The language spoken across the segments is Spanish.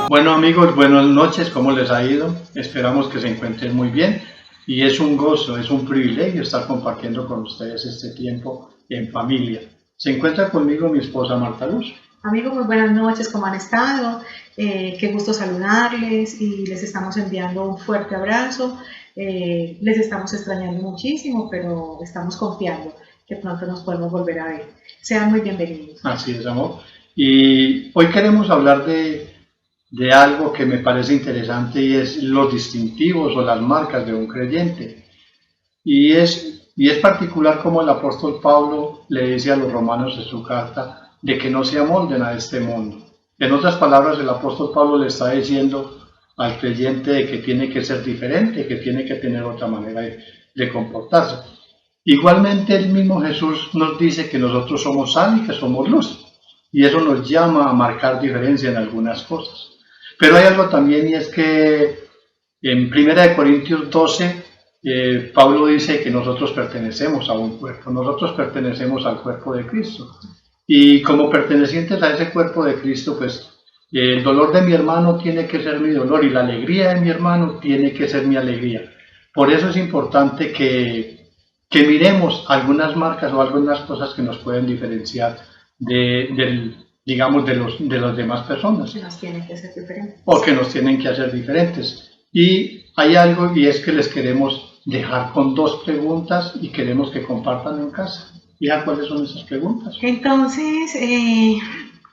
Bueno amigos, buenas noches, ¿cómo les ha ido? Esperamos que se encuentren muy bien y es un gozo, es un privilegio estar compartiendo con ustedes este tiempo en familia. Se encuentra conmigo mi esposa Marta Luz. Amigos, muy buenas noches, ¿cómo han estado? Qué gusto saludarles y les estamos enviando un fuerte abrazo. Les estamos extrañando muchísimo, pero estamos confiando que pronto nos podemos volver a ver. Sean muy bienvenidos. Así es, amor. Y hoy queremos hablar de algo que me parece interesante y es los distintivos o las marcas de un creyente. Y es particular como el apóstol Pablo le dice a los romanos en su carta de que no se amolden a este mundo. En otras palabras, el apóstol Pablo le está diciendo al creyente de que tiene que ser diferente, que tiene que tener otra manera de comportarse. Igualmente el mismo Jesús nos dice que nosotros somos sal y que somos luz. Y eso nos llama a marcar diferencia en algunas cosas. Pero hay algo también y es que en 1 Corintios 12 Pablo dice que nosotros pertenecemos a un cuerpo, nosotros pertenecemos al cuerpo de Cristo. Y como pertenecientes a ese cuerpo de Cristo, pues el dolor de mi hermano tiene que ser mi dolor y la alegría de mi hermano tiene que ser mi alegría. Por eso es importante que miremos algunas marcas o algunas cosas que nos pueden diferenciar digamos, de las demás personas. Que nos tienen que hacer diferentes. O que nos tienen que hacer diferentes. Y hay algo y es que les queremos dejar con dos preguntas y queremos que compartan en casa. Hija, ¿cuáles son esas preguntas? Entonces,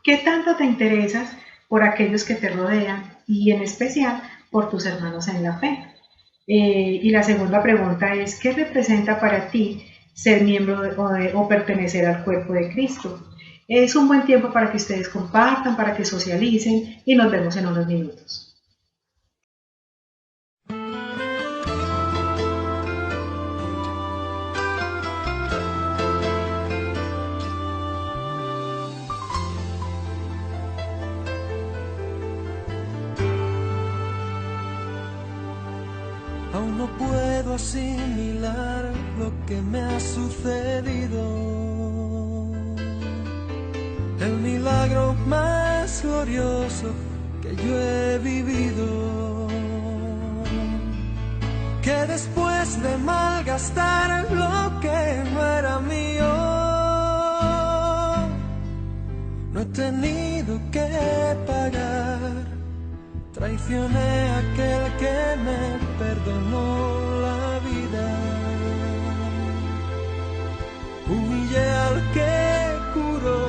¿qué tanto te interesas por aquellos que te rodean y en especial por tus hermanos en la fe? Y la segunda pregunta es, ¿qué representa para ti ser miembro o pertenecer al cuerpo de Cristo? Es un buen tiempo para que ustedes compartan, para que socialicen y nos vemos en unos minutos. Aún no puedo asimilar lo que me ha sucedido. El milagro más glorioso que yo he vivido. Que después de malgastar lo que no era mío, no he tenido que pagar. Traicioné a aquel que me perdonó la vida. Humillé al que curó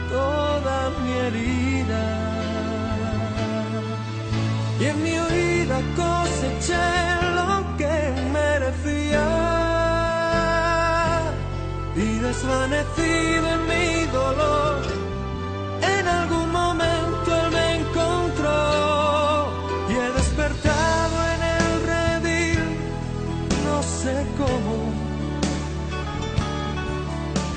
toda mi herida. Y en mi huida coseché lo que merecía. Y desvanecido en mi dolor, en algún momento él me encontró. Despertado en el redil, no sé cómo,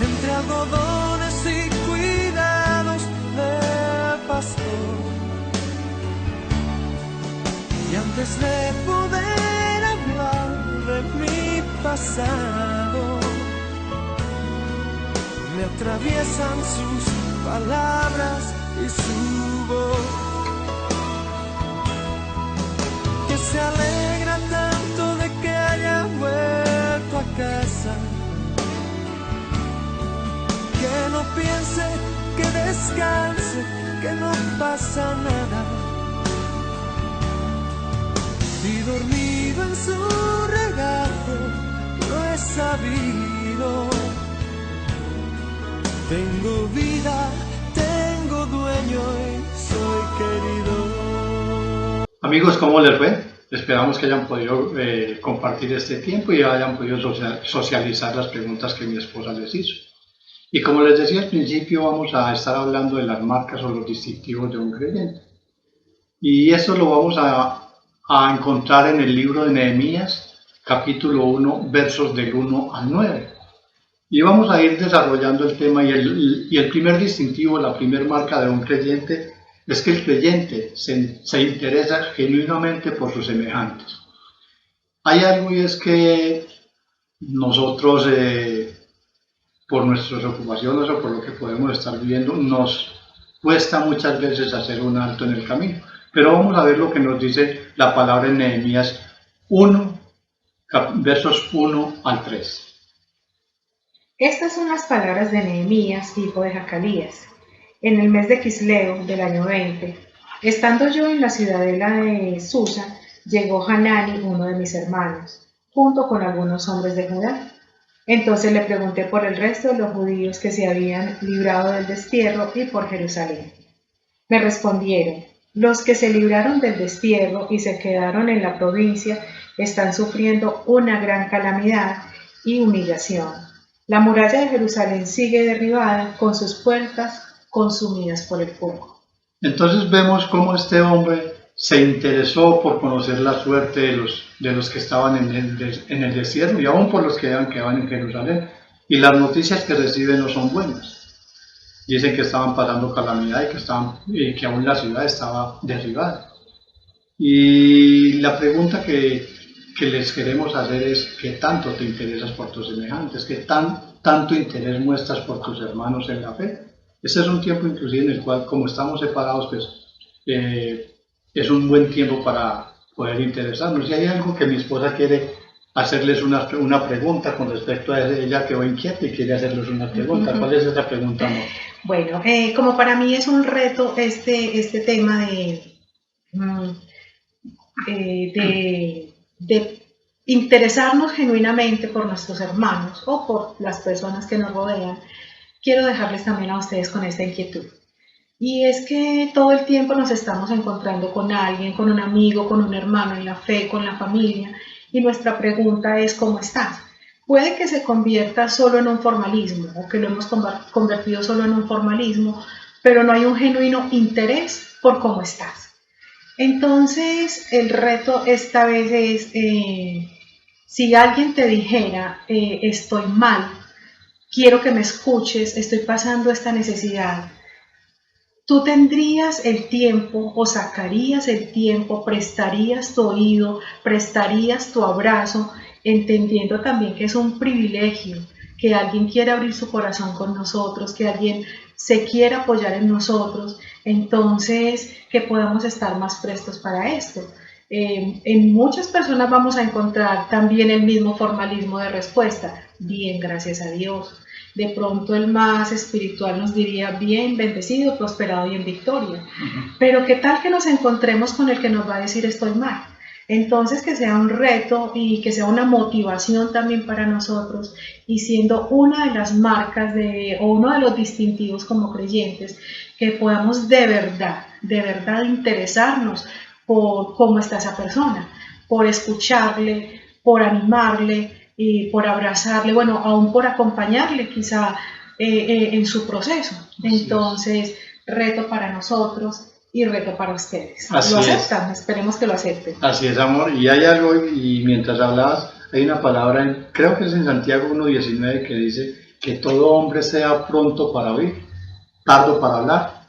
entre algodones y cuidados del pastor. Y antes de poder hablar de mi pasado, me atraviesan sus palabras y su voz. Se alegra tanto de que haya vuelto a casa, que no piense, que descanse, que no pasa nada. Y dormido en su regazo lo he sabido. Tengo vida, tengo dueño y soy querido. Amigos, ¿cómo les fue? Esperamos que hayan podido compartir este tiempo y hayan podido socializar las preguntas que mi esposa les hizo. Y como les decía al principio, vamos a estar hablando de las marcas o los distintivos de un creyente. Y esto lo vamos a encontrar en el libro de Nehemías, capítulo 1, versos del 1 al 9. Y vamos a ir desarrollando el tema y el primer distintivo, la primera marca de un creyente, es que el creyente se interesa genuinamente por sus semejantes. Hay algo y es que nosotros, por nuestras ocupaciones o por lo que podemos estar viviendo, nos cuesta muchas veces hacer un alto en el camino. Pero vamos a ver lo que nos dice la palabra en Nehemías 1, versos 1 al 3. Estas son las palabras de Nehemías, hijo de Jacalías. En el mes de Quisleo del año 20, estando yo en la ciudadela de Susa, llegó Hanani, uno de mis hermanos, junto con algunos hombres de Judá. Entonces le pregunté por el resto de los judíos que se habían librado del destierro y por Jerusalén. Me respondieron: los que se libraron del destierro y se quedaron en la provincia están sufriendo una gran calamidad y humillación. La muralla de Jerusalén sigue derribada, con sus puertas consumidas por el fuego. Entonces vemos cómo este hombre se interesó por conocer la suerte de los que estaban en el desierto y aún por los que quedaban en Jerusalén. Y las noticias que reciben no son buenas. Dicen que estaban pasando calamidad y que aún la ciudad estaba derribada. Y la pregunta que les queremos hacer es: ¿qué tanto te interesas por tus semejantes? ¿Qué tanto interés muestras por tus hermanos en la fe? Este es un tiempo inclusive en el cual, como estamos separados, pues es un buen tiempo para poder interesarnos. Y hay algo que mi esposa quiere hacerles una pregunta con respecto a ella, quedó inquieta y quiere hacerles una pregunta. ¿Cuál es esa pregunta, amor? Bueno, como para mí es un reto este tema de interesarnos genuinamente por nuestros hermanos o por las personas que nos rodean, quiero dejarles también a ustedes con esta inquietud. Y es que todo el tiempo nos estamos encontrando con alguien, con un amigo, con un hermano en la fe, con la familia, y nuestra pregunta es: ¿cómo estás? Puede que se convierta solo en un formalismo, o que lo hemos convertido solo en un formalismo, pero no hay un genuino interés por cómo estás. Entonces, el reto esta vez es, si alguien te dijera, estoy mal, quiero que me escuches, estoy pasando esta necesidad, ¿tú tendrías el tiempo o sacarías el tiempo, prestarías tu oído, prestarías tu abrazo, entendiendo también que es un privilegio que alguien quiera abrir su corazón con nosotros, que alguien se quiera apoyar en nosotros? Entonces, que podamos estar más prestos para esto. En muchas personas vamos a encontrar también el mismo formalismo de respuesta: bien, gracias a Dios. De pronto el más espiritual nos diría: bien, bendecido, prosperado y en victoria. Pero ¿qué tal que nos encontremos con el que nos va a decir estoy mal? Entonces, que sea un reto y que sea una motivación también para nosotros, y siendo una de las marcas o uno de los distintivos como creyentes, que podamos de verdad interesarnos por cómo está esa persona, por escucharle, por animarle y por abrazarle, bueno, aún por acompañarle quizá en su proceso. Entonces, reto para nosotros y reto para ustedes. Así ¿Lo aceptan? Esperemos que lo acepten. Así es, amor. Y hay algo, y mientras hablabas, hay una palabra, creo que es en Santiago 1:19, que dice que todo hombre sea pronto para oír, tardo para hablar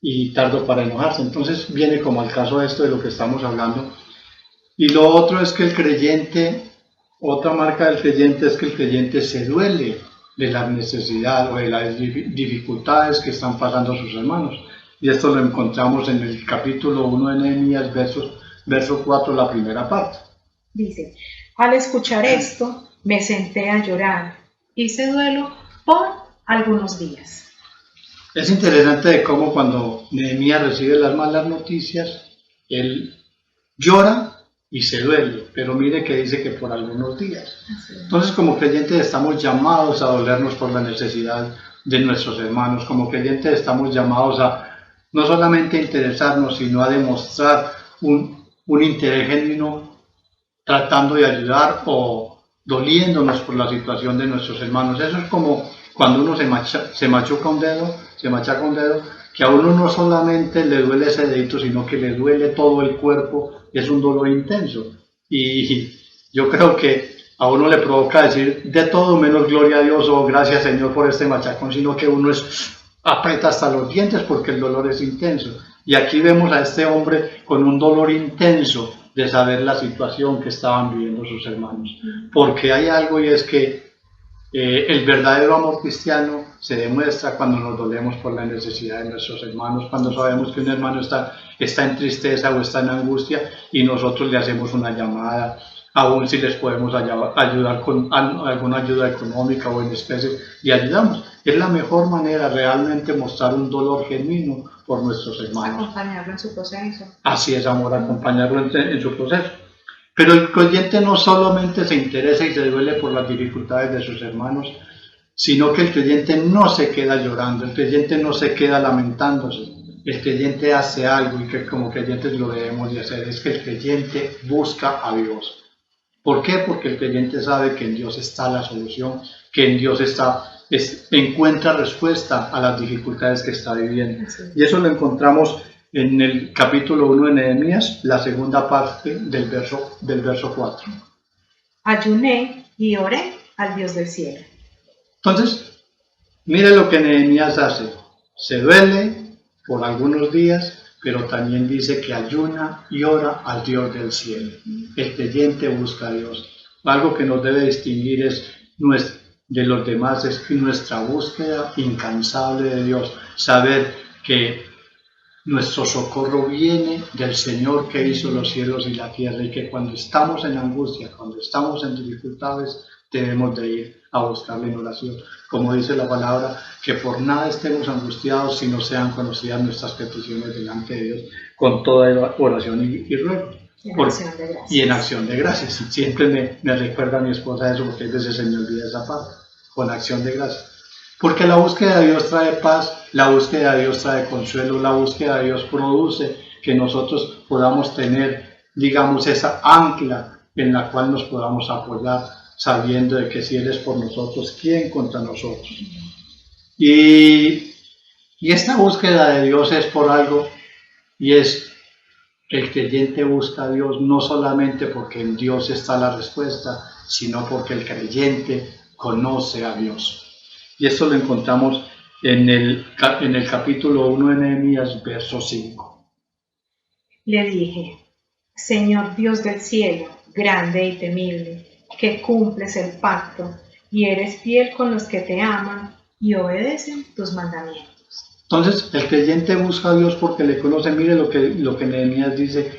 y tardo para enojarse. Entonces viene como al caso esto de lo que estamos hablando. Y lo otro es que el creyente, otra marca del creyente es que el creyente se duele de la necesidad o de las dificultades que están pasando sus hermanos. Y esto lo encontramos en el capítulo 1 de Nehemías, verso 4, la primera parte. Dice: al escuchar esto, me senté a llorar, hice duelo por algunos días. Es interesante de cómo cuando Nehemías recibe las malas noticias, él llora y se duele, pero mire que dice que por algunos días. Entonces, como creyentes estamos llamados a dolernos por la necesidad de nuestros hermanos. Como creyentes estamos llamados a no solamente interesarnos, sino a demostrar un interés genuino, tratando de ayudar o doliéndonos por la situación de nuestros hermanos. Eso es como cuando uno se machuca un dedo, que a uno no solamente le duele ese dedito, sino que le duele todo el cuerpo. Es un dolor intenso. Y yo creo que a uno le provoca decir de todo menos gloria a Dios o gracias Señor por este machacón, sino que uno aprieta hasta los dientes porque el dolor es intenso. Y aquí vemos a este hombre con un dolor intenso de saber la situación que estaban viviendo sus hermanos. Porque hay algo, y es que El verdadero amor cristiano se demuestra cuando nos dolemos por la necesidad de nuestros hermanos, cuando sabemos que un hermano está en tristeza o está en angustia y nosotros le hacemos una llamada, aún si les podemos ayudar con alguna ayuda económica o en especie, y ayudamos. Es la mejor manera realmente mostrar un dolor genuino por nuestros hermanos. Acompañarlo en su proceso. Así es, amor, acompañarlo en su proceso. Pero el creyente no solamente se interesa y se duele por las dificultades de sus hermanos, sino que el creyente no se queda llorando, el creyente no se queda lamentándose, el creyente hace algo y que como creyentes lo debemos de hacer, es que el creyente busca a Dios. ¿Por qué? Porque el creyente sabe que en Dios está la solución, que en Dios encuentra respuesta a las dificultades que está viviendo. Sí. Y eso lo encontramos en el capítulo 1 de Nehemías, la segunda parte del verso 4. Ayuné y oré al Dios del cielo. Entonces, mire lo que Nehemías hace. Se duele por algunos días, pero también dice que ayuna y ora al Dios del cielo. El creyente busca a Dios. Algo que nos debe distinguir de los demás es nuestra búsqueda incansable de Dios. Saber que nuestro socorro viene del Señor que hizo los cielos y la tierra, y que cuando estamos en angustia, cuando estamos en dificultades, debemos de ir a buscarle en oración. Como dice la palabra, que por nada estemos angustiados si no sean conocidas nuestras peticiones delante de Dios, con toda oración y ruego. Y en acción de gracias. Siempre me recuerda a mi esposa eso, porque a veces se me olvida esa parte, con acción de gracias. Porque la búsqueda de Dios trae paz, la búsqueda de Dios trae consuelo, la búsqueda de Dios produce que nosotros podamos tener, digamos, esa ancla en la cual nos podamos apoyar, sabiendo de que si Él es por nosotros, ¿quién contra nosotros? Y esta búsqueda de Dios es por algo, y es que el creyente busca a Dios no solamente porque en Dios está la respuesta, sino porque el creyente conoce a Dios. Y esto lo encontramos en el capítulo 1 de Nehemías, verso 5. Le dije: Señor Dios del cielo, grande y temible, que cumples el pacto y eres fiel con los que te aman y obedecen tus mandamientos. Entonces, el creyente busca a Dios porque le conoce. Mire lo que Nehemías dice,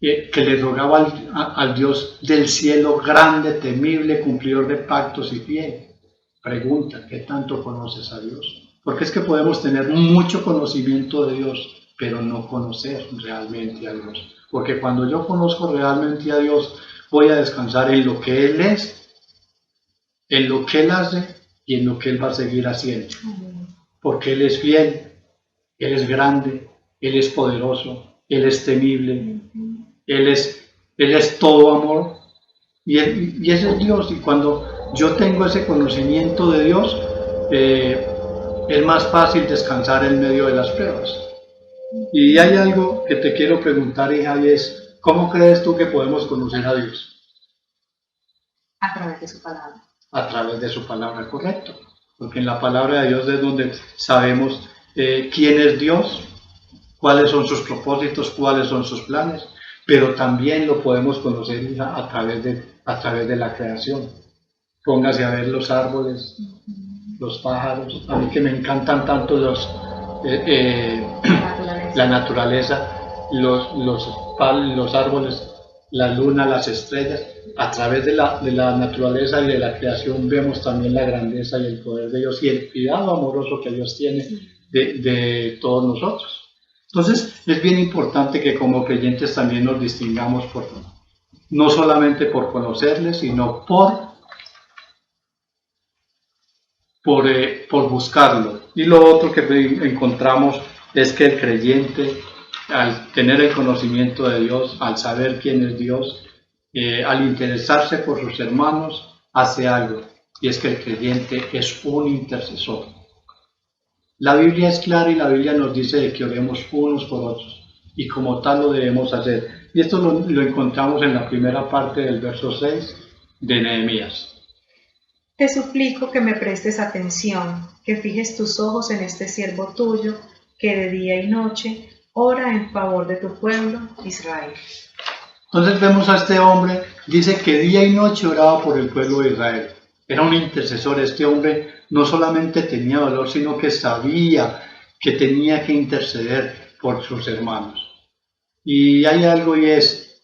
que le rogaba al Dios del cielo, grande, temible, cumplidor de pactos y fiel. Pregunta, ¿qué tanto conoces a Dios? Porque es que podemos tener mucho conocimiento de Dios, pero no conocer realmente a Dios. Porque cuando yo conozco realmente a Dios, voy a descansar en lo que Él es, en lo que Él hace y en lo que Él va a seguir haciendo. Porque Él es fiel, Él es grande, Él es poderoso, Él es temible, Él es todo amor. Y ese es Dios. Y cuando yo tengo ese conocimiento de Dios, es más fácil descansar en medio de las pruebas. Y hay algo que te quiero preguntar, hija, y es, ¿cómo crees tú que podemos conocer a Dios? A través de su palabra. A través de su palabra, correcto. Porque en la palabra de Dios es donde sabemos quién es Dios, cuáles son sus propósitos, cuáles son sus planes, pero también lo podemos conocer, hija, a través de la creación. Póngase a ver los árboles, los pájaros, a mí que me encantan tanto la naturaleza, los árboles, la luna, las estrellas. A través de la naturaleza y de la creación vemos también la grandeza y el poder de Dios y el cuidado amoroso que Dios tiene de todos nosotros. Entonces es bien importante que como creyentes también nos distingamos no solamente por conocerle, sino por buscarlo. Y lo otro que encontramos es que el creyente, al tener el conocimiento de Dios, al saber quién es Dios, al interesarse por sus hermanos, hace algo, y es que el creyente es un intercesor. La Biblia es clara y la Biblia nos dice de que oremos unos por otros, y como tal lo debemos hacer. Y esto lo encontramos en la primera parte del verso 6 de Nehemías. Te suplico que me prestes atención, que fijes tus ojos en este siervo tuyo, que de día y noche ora en favor de tu pueblo, Israel. Entonces vemos a este hombre, dice que día y noche oraba por el pueblo de Israel. Era un intercesor. Este hombre no solamente tenía valor, sino que sabía que tenía que interceder por sus hermanos. Y hay algo, y es,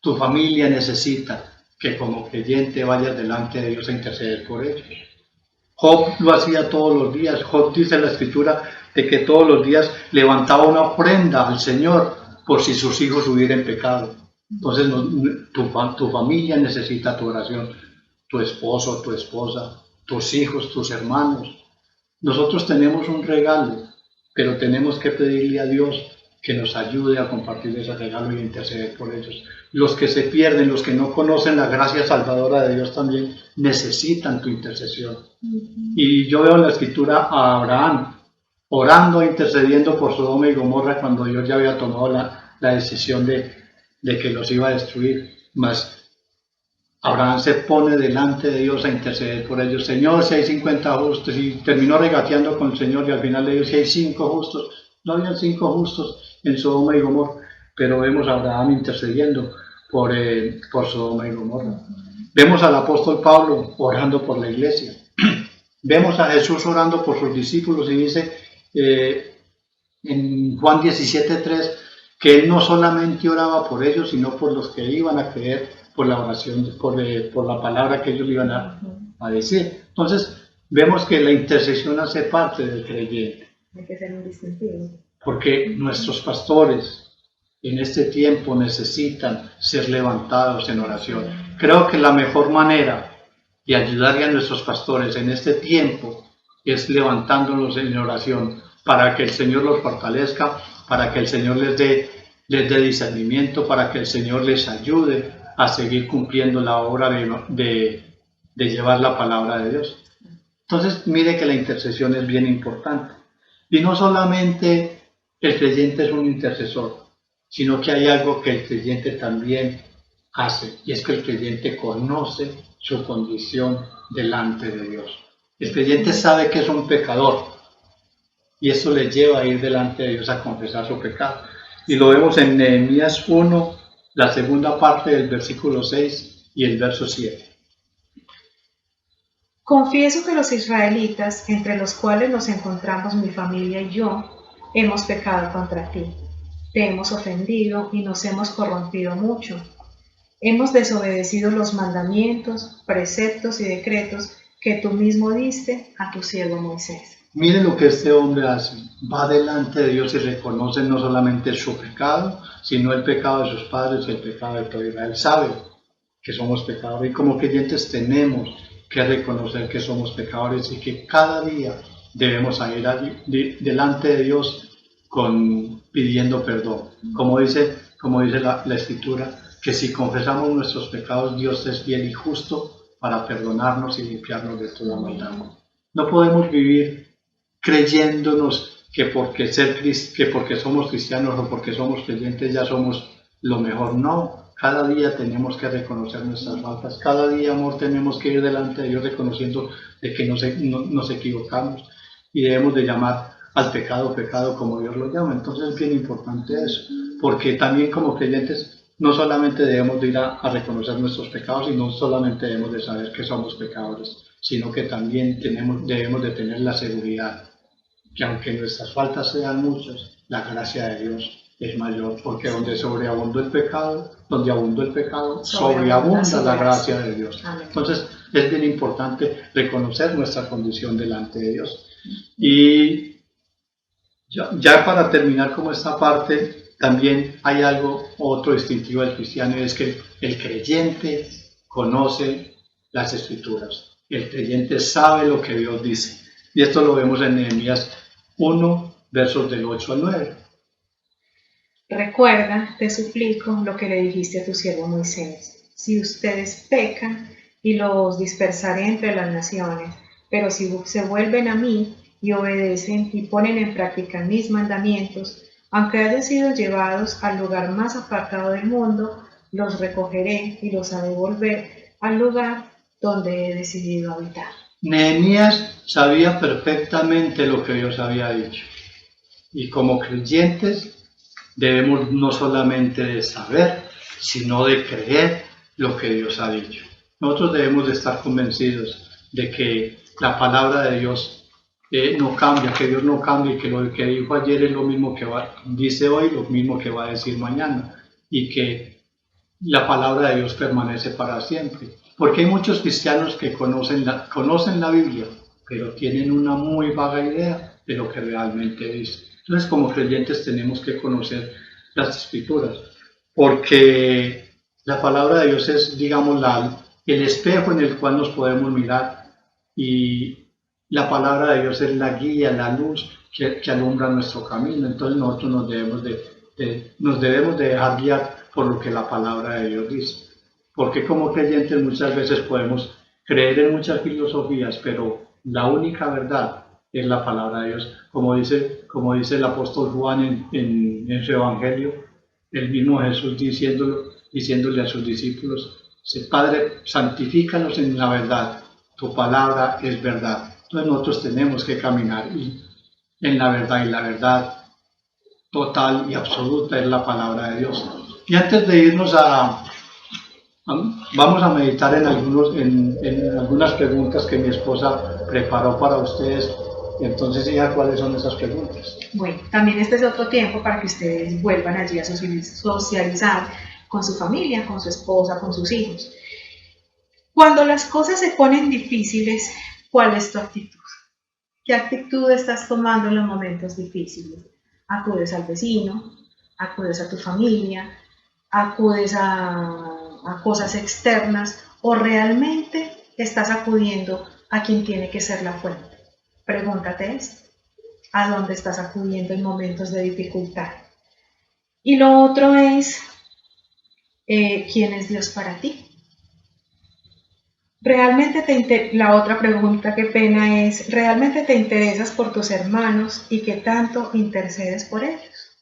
tu familia necesita que como creyente vayas delante de Dios a interceder por ellos. Job lo hacía todos los días. Job dice en la escritura de que todos los días levantaba una ofrenda al Señor por si sus hijos hubieran pecado. Entonces tu familia necesita tu oración, tu esposo, tu esposa, tus hijos, tus hermanos. Nosotros tenemos un regalo, pero tenemos que pedirle a Dios que nos ayude a compartir ese regalo y interceder por ellos. Los que se pierden, los que no conocen la gracia salvadora de Dios también necesitan tu intercesión. Y yo veo en la escritura a Abraham orando e intercediendo por Sodoma y Gomorra cuando Dios ya había tomado la decisión de que los iba a destruir. Mas Abraham se pone delante de Dios a interceder por ellos. Señor, si hay 50 justos, y terminó regateando con el Señor, y al final le dijo, si hay 5 justos. No habían 5 justos en Sodoma y Gomorra, pero vemos a Abraham intercediendo por Sodoma y Gomorra. Vemos al apóstol Pablo orando por la iglesia. Vemos a Jesús orando por sus discípulos, y dice en Juan 17:3 que él no solamente oraba por ellos, sino por los que iban a creer por la oración, por la palabra que ellos le iban a decir. Entonces, vemos que la intercesión hace parte del creyente. Hay que ser un distintivo. Porque nuestros pastores en este tiempo necesitan ser levantados en oración. Creo que la mejor manera de ayudarle a nuestros pastores en este tiempo es levantándolos en oración para que el Señor los fortalezca, para que el Señor les dé discernimiento, para que el Señor les ayude a seguir cumpliendo la obra de llevar la palabra de Dios. Entonces, mire que la intercesión es bien importante. Y no solamente el creyente es un intercesor, sino que hay algo que el creyente también hace, y es que el creyente conoce su condición delante de Dios. El creyente sabe que es un pecador, y eso le lleva a ir delante de Dios a confesar su pecado. Y lo vemos en Nehemías 1, la segunda parte del versículo 6 y el verso 7. Confieso que los israelitas, entre los cuales nos encontramos mi familia y yo, hemos pecado contra ti. Te hemos ofendido y nos hemos corrompido mucho. Hemos desobedecido los mandamientos, preceptos y decretos que tú mismo diste a tu siervo Moisés. Mire lo que este hombre hace. Va delante de Dios y reconoce no solamente su pecado, sino el pecado de sus padres y el pecado de todo Israel. Sabe que somos pecadores, y como creyentes tenemos que reconocer que somos pecadores y que cada día debemos ir delante de Dios pidiendo perdón. Como dice la Escritura, que si confesamos nuestros pecados, Dios es fiel y justo para perdonarnos y limpiarnos de toda maldad. No podemos vivir creyéndonos que porque somos cristianos o porque somos creyentes ya somos lo mejor. No, cada día tenemos que reconocer nuestras faltas. Cada día, amor, tenemos que ir delante de Dios reconociendo de que nos equivocamos, y debemos de llamar al pecado como Dios lo llama. Entonces es bien importante eso, porque también como creyentes no solamente debemos de ir a reconocer nuestros pecados, y no solamente debemos de saber que somos pecadores, sino que también debemos de tener la seguridad que aunque nuestras faltas sean muchas, la gracia de Dios es mayor, porque donde abundó el pecado, sobreabunda la gracia de Dios. Entonces es bien importante reconocer nuestra condición delante de Dios. Y ya para terminar como esta parte, también hay otro distintivo del cristiano, y es que el creyente conoce las Escrituras. El creyente sabe lo que Dios dice. Y esto lo vemos en Nehemías 1, versos del 8 al 9. Recuerda, te suplico, lo que le dijiste a tu siervo Moisés. Si ustedes pecan, y los dispersaré entre las naciones, pero si se vuelven a mí y obedecen y ponen en práctica mis mandamientos, aunque hayan sido llevados al lugar más apartado del mundo, los recogeré y los haré volver al lugar donde he decidido habitar. Nehemías sabía perfectamente lo que Dios había dicho, y como creyentes debemos no solamente de saber, sino de creer lo que Dios ha dicho. nosotros debemos de estar convencidos de que la palabra de Dios no cambia, que Dios no cambia y que lo que dijo ayer es lo mismo que dice hoy, lo mismo que va a decir mañana, y que la palabra de Dios permanece para siempre. Porque hay muchos cristianos que conocen la Biblia, pero tienen una muy vaga idea de lo que realmente dice. Entonces, como creyentes tenemos que conocer las Escrituras, porque la palabra de Dios es, digamos, el espejo en el cual nos podemos mirar, y la palabra de Dios es la guía, la luz que alumbra nuestro camino. Entonces nosotros nos debemos de dejar guiar por lo que la palabra de Dios dice. Porque como creyentes muchas veces podemos creer en muchas filosofías, pero la única verdad es la palabra de Dios. Como dice el apóstol Juan en su evangelio, el mismo Jesús diciéndole a sus discípulos: Padre, santifícanos en la verdad, tu palabra es verdad. Entonces nosotros tenemos que caminar en la verdad, y la verdad total y absoluta es la palabra de Dios. Y antes de irnos vamos a meditar en algunas preguntas que mi esposa preparó para ustedes. Entonces, hija, ¿cuáles son esas preguntas? Bueno, también este es otro tiempo para que ustedes vuelvan allí a socializar con su familia, con su esposa, con sus hijos. Cuando las cosas se ponen difíciles, ¿cuál es tu actitud? ¿Qué actitud estás tomando en los momentos difíciles? ¿Acudes al vecino? ¿Acudes a tu familia? ¿Acudes a cosas externas? ¿O realmente estás acudiendo a quien tiene que ser la fuente? Pregúntate esto. ¿A dónde estás acudiendo en momentos de dificultad? Y lo otro es, ¿quién es Dios para ti? La otra pregunta, qué pena, es, ¿realmente te interesas por tus hermanos y qué tanto intercedes por ellos?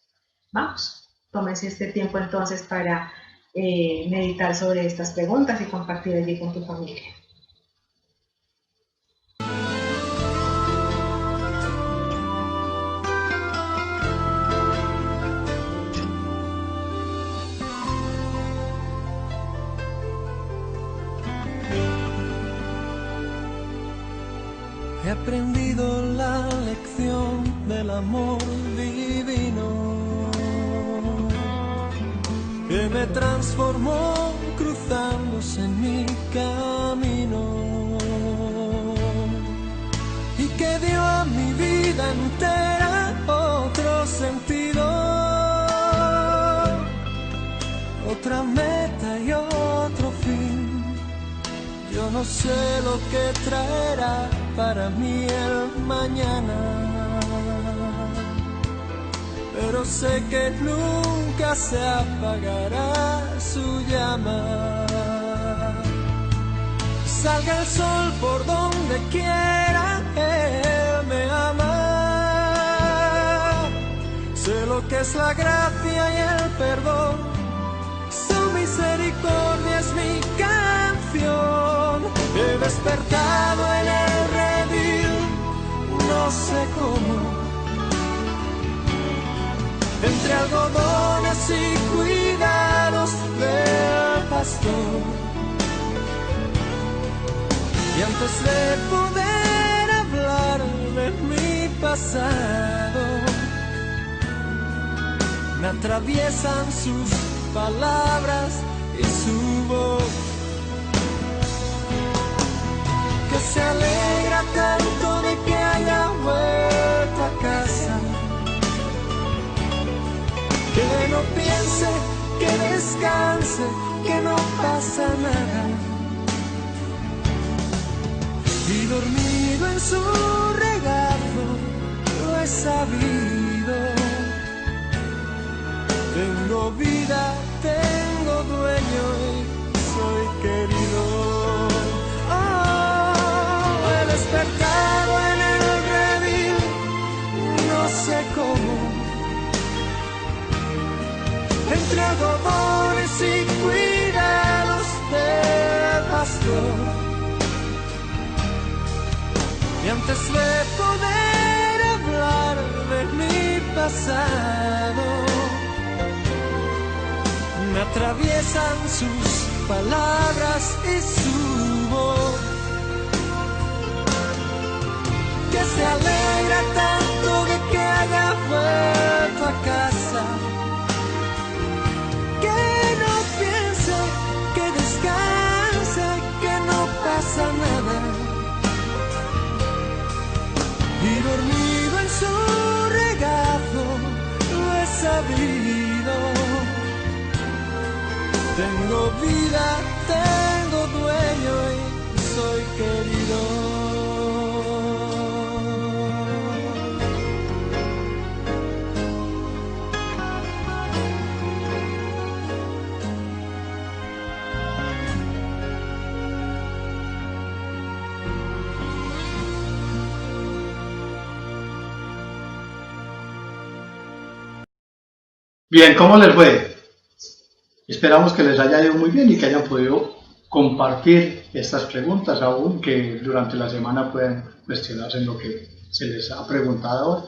Vamos, tómese este tiempo entonces para meditar sobre estas preguntas y compartir allí con tu familia. He aprendido la lección del amor divino que me transformó cruzándose en mi camino y que dio a mi vida entera otro sentido, otra meta y otro fin. Yo no sé lo que traerá para mí el mañana, pero sé que nunca se apagará su llama. Salga el sol por donde quiera, Él me ama. Sé lo que es la gracia y el perdón, su misericordia es mi canción. He despertado en el redil, no sé cómo, entre algodones y cuidados del pastor. Y antes de poder hablar de mi pasado, me atraviesan sus palabras y su voz, que se alegra tanto de que haya vuelto a casa, que no piense, que descanse, que no pasa nada. Y dormido en su regazo lo he sabido. Tengo vida, tengo dueño y soy querido. Oh, he despertado en el redil, no sé cómo, entre algodones y cuidados del pastor. Y antes de poder hablar de mi pasado, me atraviesan sus palabras y su voz, que se alegra tanto de que haya vuelto a casa, que no piense, que descanse, que no pasa nada, y dormido en su regazo lo he sabido. Tengo vida, tengo dueño y soy querido. Bien, ¿cómo les fue? Esperamos que les haya ido muy bien y que hayan podido compartir estas preguntas, aún que durante la semana puedan cuestionarse en lo que se les ha preguntado hoy.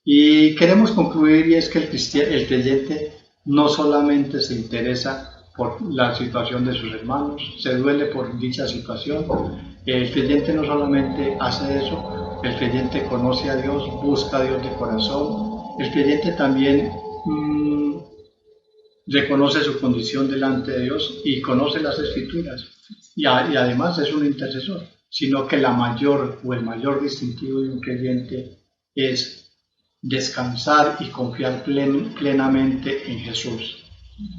Y queremos concluir, y es que el creyente no solamente se interesa por la situación de sus hermanos, se duele por dicha situación. El creyente no solamente hace eso, el creyente conoce a Dios, busca a Dios de corazón. El creyente también reconoce su condición delante de Dios y conoce las Escrituras, y además es un intercesor, sino que el mayor distintivo de un creyente es descansar y confiar plenamente en Jesús,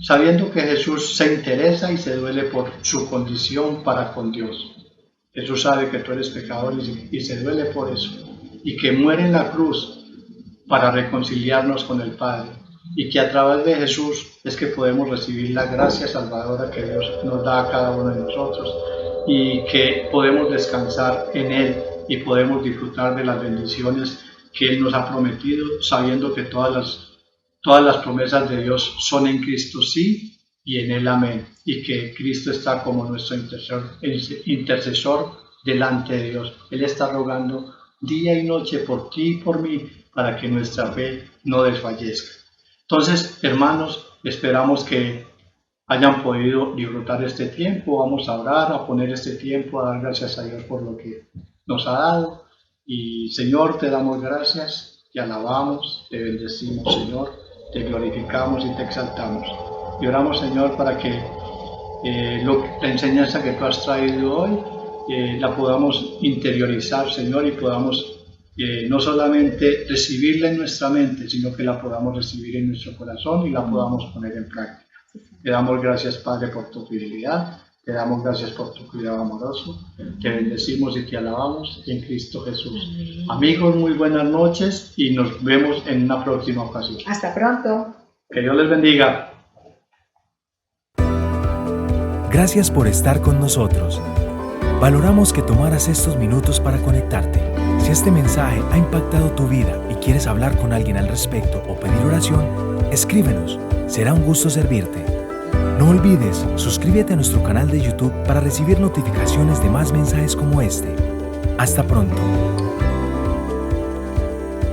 sabiendo que Jesús se interesa y se duele por su condición para con Dios. Jesús sabe que tú eres pecador y se duele por eso, y que muere en la cruz para reconciliarnos con el Padre, y que a través de Jesús es que podemos recibir la gracia salvadora que Dios nos da a cada uno de nosotros, y que podemos descansar en Él y podemos disfrutar de las bendiciones que Él nos ha prometido, sabiendo que todas las promesas de Dios son en Cristo sí y en Él amén, y que Cristo está como nuestro intercesor delante de Dios. Él está rogando día y noche por ti y por mí para que nuestra fe no desfallezca. Entonces, hermanos, esperamos que hayan podido disfrutar este tiempo. Vamos a orar, a poner este tiempo, a dar gracias a Dios por lo que nos ha dado. Y Señor, te damos gracias, te alabamos, te bendecimos, Señor, te glorificamos y te exaltamos. Y oramos, Señor, para que la enseñanza que tú has traído hoy la podamos interiorizar, Señor, y podamos no solamente recibirla en nuestra mente, sino que la podamos recibir en nuestro corazón y la podamos poner en práctica. Te damos gracias, Padre, por tu fidelidad, te damos gracias por tu cuidado amoroso, te bendecimos y te alabamos en Cristo Jesús. Amigos, muy buenas noches y nos vemos en una próxima ocasión. Hasta pronto. Que Dios les bendiga. Gracias por estar con nosotros. Valoramos que tomaras estos minutos para conectarte. Si este mensaje ha impactado tu vida y quieres hablar con alguien al respecto o pedir oración, escríbenos. Será un gusto servirte. No olvides, suscríbete a nuestro canal de YouTube para recibir notificaciones de más mensajes como este. Hasta pronto.